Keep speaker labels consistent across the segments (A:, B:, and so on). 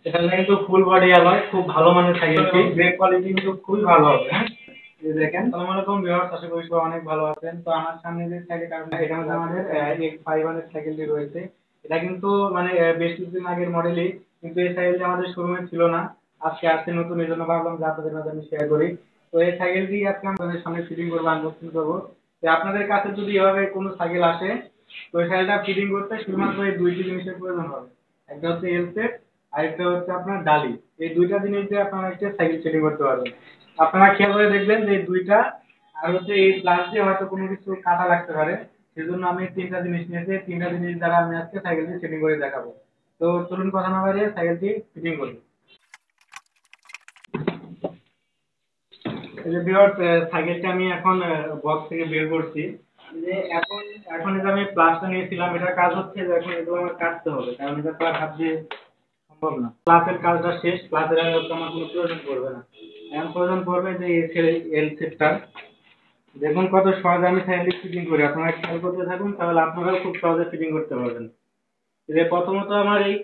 A: এখানে কিন্তু full body alloy, খুব ভালো মানের সাইকেলটি, গ্রেড কোয়ালিটি কিন্তু খুবই ভালো হবে। হ্যাঁ, এই দেখেন। আসসালামু আলাইকুম ভিউয়ার্স, আশা করি সবাই অনেক ভালো আছেন। তো আমার সামনে যে সাইকেলটা, এটা মধ্যে আমাদের X500 সাইকেলটি রয়েছে। এটা কিন্তু মানে বেশ কিছুদিন আগের মডেলই, কিন্তু এই সাইকেলটি আমাদের শোরুমে ছিল না। আজকে আসছে নতুন, এই জন্য ভাবলাম যে আপনাদের মাঝে আমি শেয়ার করি। তো এই সাইকেলটি আজকে আমাদের সামনে ফিটিং করবো, আনবক্সিং করবো। তো আপনাদের কাছে যদি এভাবে কোনো সাইকেল আসে, তো এই সাইকেলটা ফিটিং করতে শুধুমাত্র এই দুইটি জিনিসের প্রয়োজন হবে। একটা হচ্ছে এল সেট, আরেকটা হচ্ছে আপনার ডালি। এই দুইটা জিনিস দিয়ে আপনারা একটা সাইকেল সেটিং করতে পারবেন। আপনারা খেয়াল করে দেখবেন যে এই দুইটা, আর হচ্ছে এই প্লাস দিয়ে হয়তো কোনো কিছু কাটা লাগতে পারে। সেজন্য আমি তিনটা জিনিস নিয়েছি, তিনটা জিনিস দ্বারা আমি আজকে সাইকেলটি সেটিং করে দেখাবো। তো চলুন কথা না বাড়িয়ে সাইকেলটি ফিটিং করি। এই যে ভিউয়ার্স, সাইকেলটা আমি এখন বক্স থেকে বের করছি। যে এখন এখন এই যে আমি প্লাসটা নিয়েছিলাম, এটার কাজ হচ্ছে যে এখন এগুলো আমার কাটতে হবে, কারণ এটা তো আর হাত দিয়ে সম্ভব না। ক্লাসের কাজটা শেষ, ক্লাসের আর হচ্ছে আমার কোনো প্রয়োজন পড়বে না। এখন প্রয়োজন পড়বে যে এল সেটটা। দেখুন কত সহজে আমি সাইকেল ফিটিং করি, আপনারা খেয়াল করতে থাকুন, তাহলে আপনারাও খুব সহজে ফিটিং করতে পারবেন। যে প্রথমত আমার এই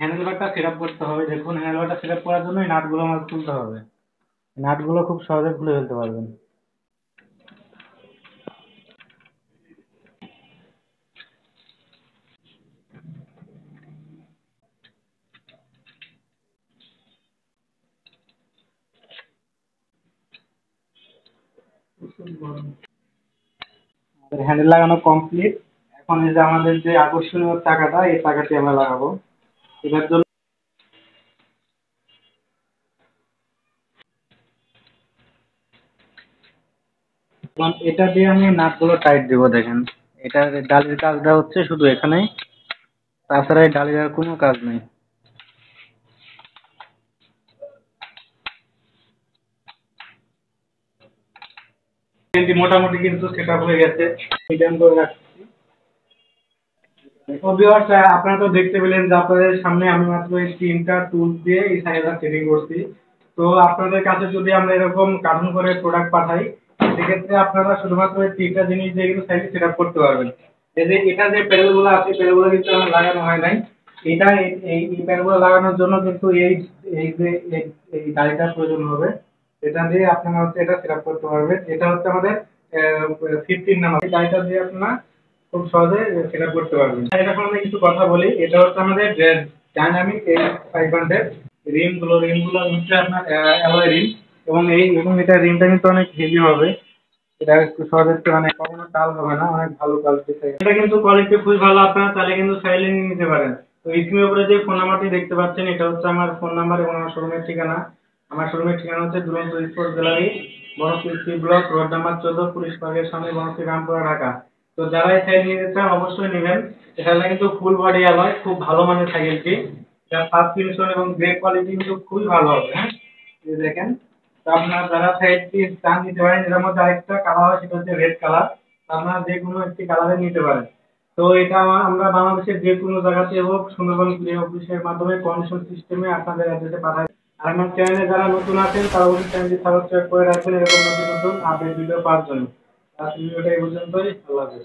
A: হ্যান্ডেলবারটা সেট আপ করতে হবে। দেখুন, হ্যান্ডেলবারটা সেট আপ করার জন্য এই নাটগুলো আমার খুলতে হবে। নাটগুলো খুব সহজে খুলে ফেলতে পারবেন। আমাদের হ্যান্ডেল লাগানো কমপ্লিট। এখন এই যে আমাদের যে আকর্ষণীয় চাকাটা, এই চাকাটি আমরা লাগাবো। এটার জন্য এখন এটা দিয়ে আমি নাটগুলো টাইট দেবো। দেখেন, এটার ডালির কাজটা হচ্ছে শুধু এখানেই, তাছাড়া এই ডালির আর কোনো কাজ নেই। এটি মোটামুটি কিন্তু সেট আপ হয়ে গেছে, মিডিয়াম করে রাখছি। তো ভিউয়ার্স, আপনারা তো দেখতে পেলেন যে আপনাদের সামনে আমি মাত্র এই তিনটা টুলস দিয়ে এই সাইকেলটা সেটিং করছি। তো আপনাদের কাছে যদি আমরা এরকম কার্টুন করে প্রোডাক্ট পাঠাই, সেক্ষেত্রে আপনারা শুধুমাত্র এই তিনটা জিনিস দিয়ে কিন্তু সাইকেল সেট আপ করতে পারবেন। এই যে এটা যে প্যানেলগুলো আছে, প্যানেলগুলো কিন্তু আমার লাগানো হয় নাই। এটা এই প্যানেলগুলো লাগানোর জন্য কিন্তু এই যে এই গাড়িটার প্রয়োজন হবে। এটা দিয়ে আপনারা হচ্ছে এটা সেট আপ করতে পারবেন। এটা হচ্ছে আমাদের 15 নাম্বার। এই গাড়িটা দিয়ে আপনারা খুব সহজে সেটা করতে পারবেন। এটা এখন আমি কিছু কথা বলি। এটা হচ্ছে আমাদের ডাইনামিক X500 রিমগুলো হচ্ছে আপনার অ্যালয় রিম, এবং এটা রিমটা কিন্তু অনেক হেভি হবে। এটা একটু সহজে মানে কখনো টাল হবে না, অনেক ভালো কোয়ালিটি। এটা কিন্তু কোয়ালিটি খুবই ভালো, আপনারা চাইলে কিন্তু চাইলে নিতে পারেন। তো স্ক্রিনের উপরে যে ফোন নাম্বারটি দেখতে পাচ্ছেন, এটা হচ্ছে আমার ফোন নাম্বার এবং আমার শোরুমের ঠিকানা। আমার শোরুমের ঠিকানা হচ্ছে Duronto sports gallery, Banasree block, road number 14, police পার্কের সামনে, বনশ্রী, রামপুরা, ঢাকা। তো যারা এই সাইকেল নিতে চান অবশ্যই নেবেন। এখানে কিন্তু ফুল বডি অ্যালয়, খুব ভালো মানের সাইকেলটি। এটা সাসপেনশন এবং ব্রেক কোয়ালিটি কিন্তু খুবই ভালো হবে। হ্যাঁ, এই দেখেন। তো আপনারা যারা সাইকেলটি চান নিতে পারেন। এটার মধ্যে আরেকটা কালার হয়, সেটা হচ্ছে রেড কালার। আপনারা যে কোনো একটি কালারে নিতে পারেন। তো এটা আমরা বাংলাদেশের যে কোনো জায়গাতে হোক, সুন্দরবন কুরিয়ার অফিসের মাধ্যমে কন্ডিশন সিস্টেমে আপনাদের অ্যাড্রেসে পাঠাই। আর আমার চ্যানেলে যারা নতুন আছেন, তারা অবশ্যই চ্যানেলটি সাবস্ক্রাইব করে রাখবেন এরকম নতুন নতুন আপডেট ভিডিও পাওয়ার জন্য। আজকের ভিডিওটা এই পর্যন্তই। আল্লাহ হাফেজ।